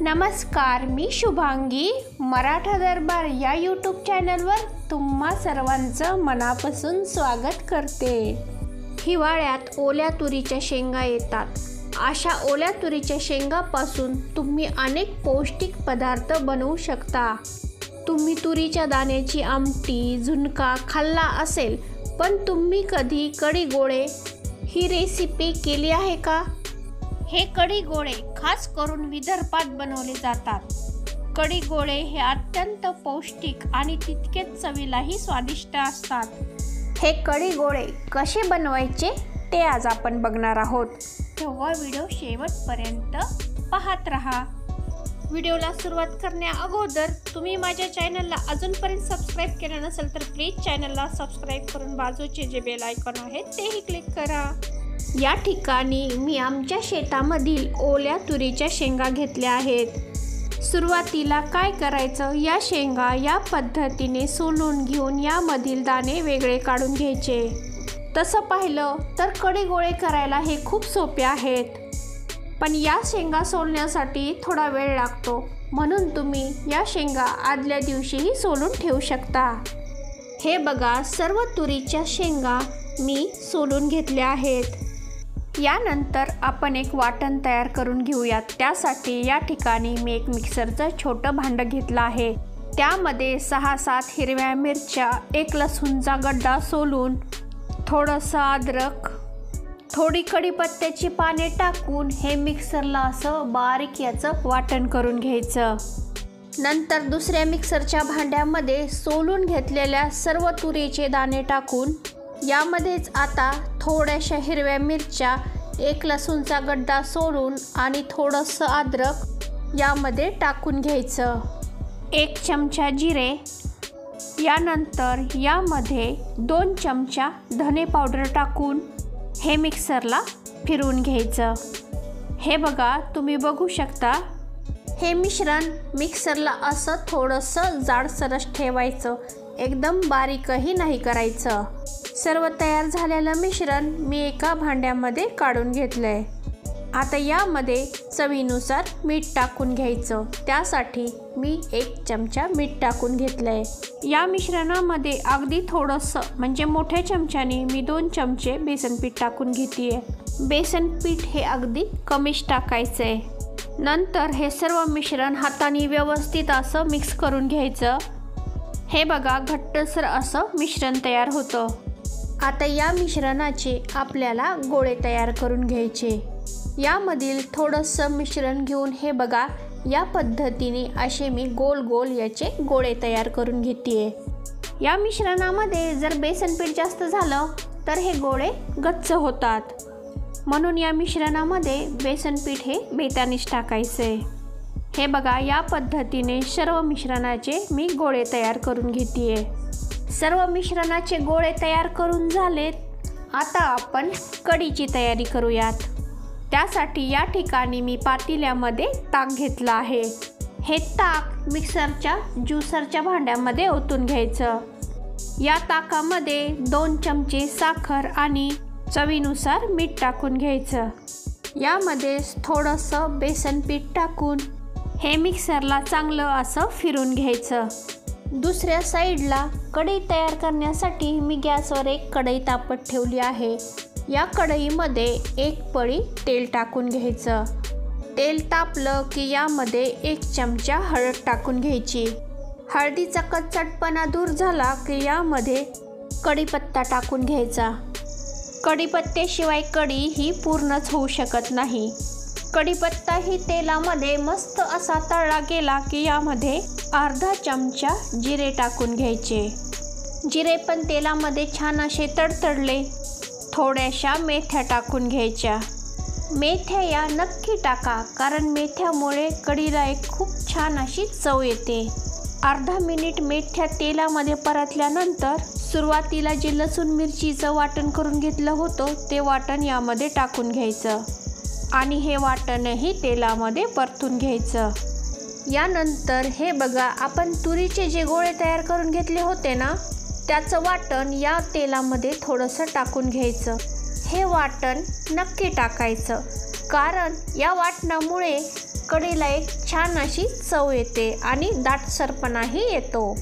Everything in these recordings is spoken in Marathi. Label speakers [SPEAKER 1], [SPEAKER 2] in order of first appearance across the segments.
[SPEAKER 1] नमस्कार, मी शुभांगी. मराठा दरबार या यूट्यूब चॅनलवर तुम्हा सर्वांचं मनापासून स्वागत करते. हिवाळ्यात ओल्या तुरीच्या शेंगा येतात. अशा ओल्या तुरीच्या शेंगापासून तुम्ही अनेक पौष्टिक पदार्थ बनवू शकता. तुम्ही तुरीच्या दाण्याची आमटी, झुणका खाल्ला असेल, पण तुम्ही कधी कढी गोळे ही रेसिपी केली आहे का? हे कढी गोळे खास करून विदर्भात बनवले जातात. कढी गोळे हे अत्यंत पौष्टिक आणि तितकेच चवीलाही स्वादिष्ट असतात. हे कढी गोळे कसे बनवायचे ते आज आपण बघणार आहोत. तेव्हा व्हिडिओ शेवटपर्यंत पाहत रहा. व्हिडिओला सुरुवात करण्या अगोदर तुम्ही माझ्या चॅनलला अजूनपर्यंत सबस्क्राईब केलं नसेल तर प्लीज चॅनलला सबस्क्राईब करून बाजूचे जे बेल आयकॉन आहे तेही क्लिक करा. या ठिकाणी मी आमच्या शेतामधील ओल्या तुरीच्या शेंगा घेतल्या आहेत. सुरुवातीला काय करायचं, या शेंगा या पद्धतीने सोलून घेऊन यामधील दाणे वेगळे काढून घ्यायचे. तसं पाहिलं तर कढी गोळे करायला हे खूप सोपे आहेत, पण या शेंगा सोलण्यासाठी थोडा वेळ लागतो. म्हणून तुम्ही या शेंगा आदल्या दिवशीही सोलून ठेवू शकता. हे बघा, सर्व तुरीच्या शेंगा मी सोलून घेतल्या आहेत. यानंतर आपण एक वाटण तयार करून घेऊयात. त्यासाठी या ठिकाणी मी एक मिक्सरचं छोटं भांडं घेतलं आहे. त्यामध्ये 6-7 हिरव्या मिरच्या, एक लसूणचा गड्डा सोलून, थोडंसं अद्रक, थोडी कढीपत्त्याची पाने टाकून हे मिक्सरला असं बारीक याचं वाटण करून घ्यायचं. नंतर दुसऱ्या मिक्सरच्या भांड्यामध्ये सोलून घेतलेल्या सर्व तुरीचे दाणे टाकून यामध्येच आता थोड्याशा हिरव्या मिरच्या, एक लसूणचा गड्डा सोलून आणि थोडंसं अद्रक यामध्ये टाकून घ्यायचं. 1 चमचा जिरे, यानंतर यामध्ये 2 चमचा धने पावडर टाकून हे मिक्सरला फिरवून घ्यायचं. हे बघा, तुम्ही बघू शकता, हे मिश्रण मिक्सरला असं थोडंसं जाडसरच ठेवायचं, एकदम बारीकही नाही करायचं. सर्व तयार झालेलं मिश्रण मी एका भांड्यामध्ये काढून घेतलं आहे. आता यामध्ये चवीनुसार मीठ टाकून घ्यायचं. त्यासाठी मी 1 चमचा मीठ टाकून घेतलं आहे. या मिश्रणामध्ये अगदी थोडंसं म्हणजे मोठ्या चमच्याने मी 2 चमचे बेसन पीठ टाकून घेते आहे. बेसन पीठ हे अगदी कमीच टाकायचं आहे. नंतर हे सर्व मिश्रण हाताने व्यवस्थित असं मिक्स करून घ्यायचं. हे बघा, घट्टसर असं मिश्रण तयार होतं. आता या मिश्रणाचे आपल्याला गोळे तयार करून घ्यायचे. यामधील थोडंसं मिश्रण घेऊन हे बघा, या पद्धतीने असे मी गोल गोल याचे गोळे तयार करून घेते. या मिश्रणामध्ये जर बेसन पीठ जास्त झालं तर हे गोळे गच्च होतात. म्हणून या मिश्रणामध्ये बेसन पीठ हे बेतानीच टाकायचे. हे बघा, या पद्धतीने सर्व मिश्रणाचे मी गोळे तयार करून घेते. सर्व मिश्रणाचे गोळे तयार करून झालेत. आता आपण कढीची तयारी करूयात. त्यासाठी या ठिकाणी मी पातेल्यामध्ये ताक घेतलं आहे. हे ताक मिक्सरच्या ज्युसरच्या भांड्यामध्ये ओतून घ्यायचं. या ताकामध्ये 2 चमचे साखर आणि चवीनुसार मीठ टाकून घ्यायचं. यामध्ये थोडंसं बेसन पीठ टाकून हे मिक्सरला चांगलं असं फिरून घ्यायचं. दुसऱ्या साईडला कढई तयार करण्यासाठी मी गॅसवर एक कढई तापत ठेवली आहे. या कढईमध्ये 1 पळी तेल टाकून घ्यायचं. तेल तापलं की यामध्ये 1 चमचा हळद टाकून घ्यायची. हळदीचा कच्चटपणा दूर झाला की यामध्ये कढीपत्ता टाकून घ्यायचा. कढीपत्त्याशिवाय कढी ही पूर्णच होऊ शकत नाही. कढीपत्ता ही तेलामध्ये मस्त असा तळला गेला की यामध्ये अर्धा चमचा जिरे टाकून घ्यायचे. जिरे पण तेलामध्ये छान असे तडतडले. थोड्याशा मेथ्या टाकून घ्यायच्या. मेथ्या या नक्की टाका, कारण मेथ्यामुळे कढीला एक खूप छान अशी चव येते. अर्धा मिनिट मेथ्या तेलामध्ये परतल्यानंतर सुरुवातीला जे लसूण मिरचीचं वाटण करून घेतलं होतं ते वाटण यामध्ये टाकून घ्यायचं आणि हे वाटणही तेलामध्ये परतून घ्यायचं. यानंतर हे बघा, आपण तुरीचे जे गोळे तयार करून घेतले होते ना, त्याचं वाटण या तेलामध्ये थोडंसं टाकून घ्यायचं. हे वाटण नक्की टाकायचं, कारण या वाटणामुळे कढीला एक छान अशी चव येते आणि दाटसरपणाही येतो।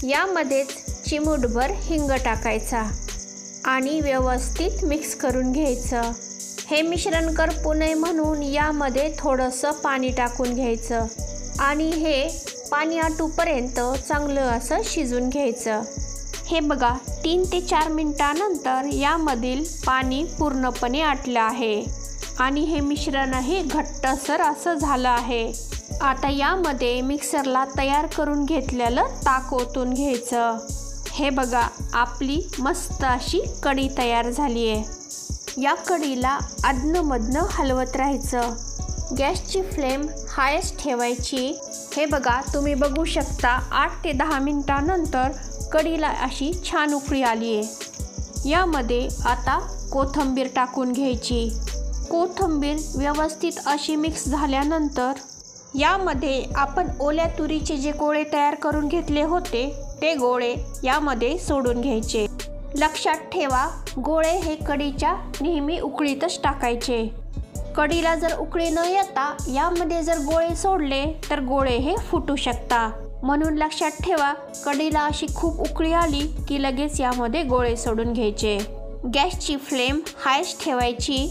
[SPEAKER 1] यामध्येच चिमूटभर हिंग टाकायचा आणि व्यवस्थित मिक्स करून घ्यायचं। हे मिश्रण करपू नये म्हणून यामध्ये थोडंसं पाणी टाकून घ्यायचं आणि हे पाणी आटूपर्यंत चांगलं असं शिजून घ्यायचं। हे बघा 3 ते 4 मिनिटांनंतर यामधील पाणी पूर्णपणे आटलं आहे आणि हे मिश्रणही घट्टसर असं झालं आहे। आता यामध्ये मिक्सरला तयार करून घेतलेलं ताक ओतून घ्यायचं। हे बघा आपली मस्त अशी कढी तयार झाली आहे। या कढीला अधनं-मधनं हलवत राहायचं। गॅसची फ्लेम हायस्ट ठेवायची। हे बघा तुम्ही बघू शकता 8 ते 10 मिनिटांनंतर कढीला अशी छान उकळी आली आहे। यामध्ये आता कोथिंबीर टाकून घ्यायची। कोथिंबीर व्यवस्थित अशी मिक्स झाल्यानंतर यामध्ये आपण ओल्या तुरीचे जे गोळे तयार करून घेतले होते ते गोळे यामध्ये सोडून घ्यायचे। लक्षात ठेवा गोळे हे कढीच्या नेहमी उकळीतच टाकायचे। कढीला जर उकळी न येता यामध्ये जर गोळे सोडले तर गोळे हे फुटू शकता, म्हणून लक्षात ठेवा कढीला अशी खूप उकळी आली की लगेच यामध्ये गोळे सोडून घ्यायचे। गॅसची फ्लेम हायस्ट ठेवायची।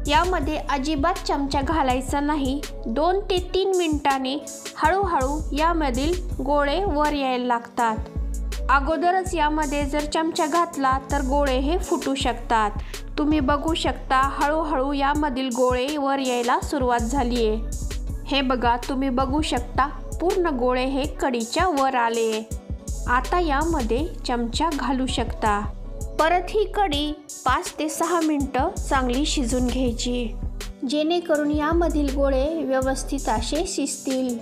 [SPEAKER 1] यामध्ये अजिबात चमचा घालायचा नाही। 2 ते 3 मिनिटांनी हळूहळू यामधील गोळे वर यायला लागतात। अगोदरच यामध्ये जर चमचा घातला तर गोळे हे फुटू शकतात। तुम्ही बघू शकता हळूहळू यामधील गोळे वर यायला सुरुवात झाली आहे। हे बघा तुम्ही बघू शकता पूर्ण गोळे हे कढीच्या वर आले। आता यामध्ये चमचा घालू शकता। परत ही कढी 5 ते 6 मिनिटं चांगली शिजून घ्यायची, जेणेकरून यामधील गोळे व्यवस्थित असे शिजतील।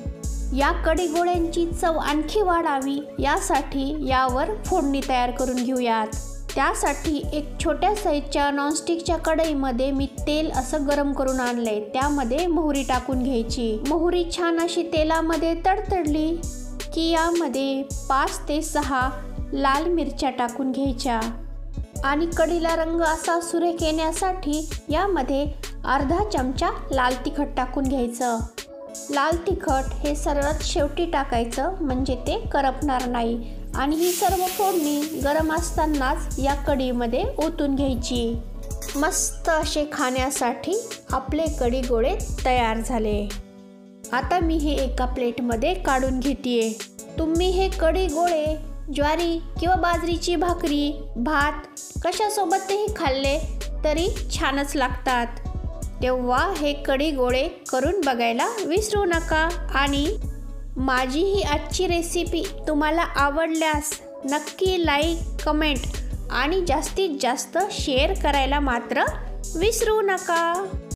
[SPEAKER 1] या कढी गोळ्यांची चव आणखी वाढावी यासाठी यावर फोडणी तयार करून घेऊयात। त्यासाठी एक छोट्या साईजच्या नॉनस्टिकच्या कढईमध्ये मी तेल असं गरम करून आणलंय। त्यामध्ये मोहरी टाकून घ्यायची। मोहरी छान अशी तेलामध्ये तडतडली की यामध्ये 5 ते 6 लाल मिरच्या टाकून घ्यायच्या आणि कढीला रंग असा सुरेख येण्यासाठी यामध्ये अर्धा चमचा लाल तिखट टाकून घ्यायचं। लाल तिखट हे सर्वात शेवटी टाकायचं म्हणजे ते करपणार नाही आणि ही सर्व फोडणी गरम असतानाच या कढीमध्ये ओतून घ्यायची। मस्त असे खाण्यासाठी आपले कढी गोळे तयार झाले। आता मी हे एका प्लेटमध्ये काढून घेतेय। तुम्ही हे कढी गोळे ज्वारी किंवा बाजरीची भाकरी, भात कशासोबतही खाल्ले तरी छानच लागतात। तेव्हा हे कढी गोळे करून बघायला विसरू नका आणि माझी ही आजची रेसिपी तुम्हाला आवडल्यास नक्की लाईक, कमेंट आणि जास्तीत जास्त शेअर करायला मात्र विसरू नका।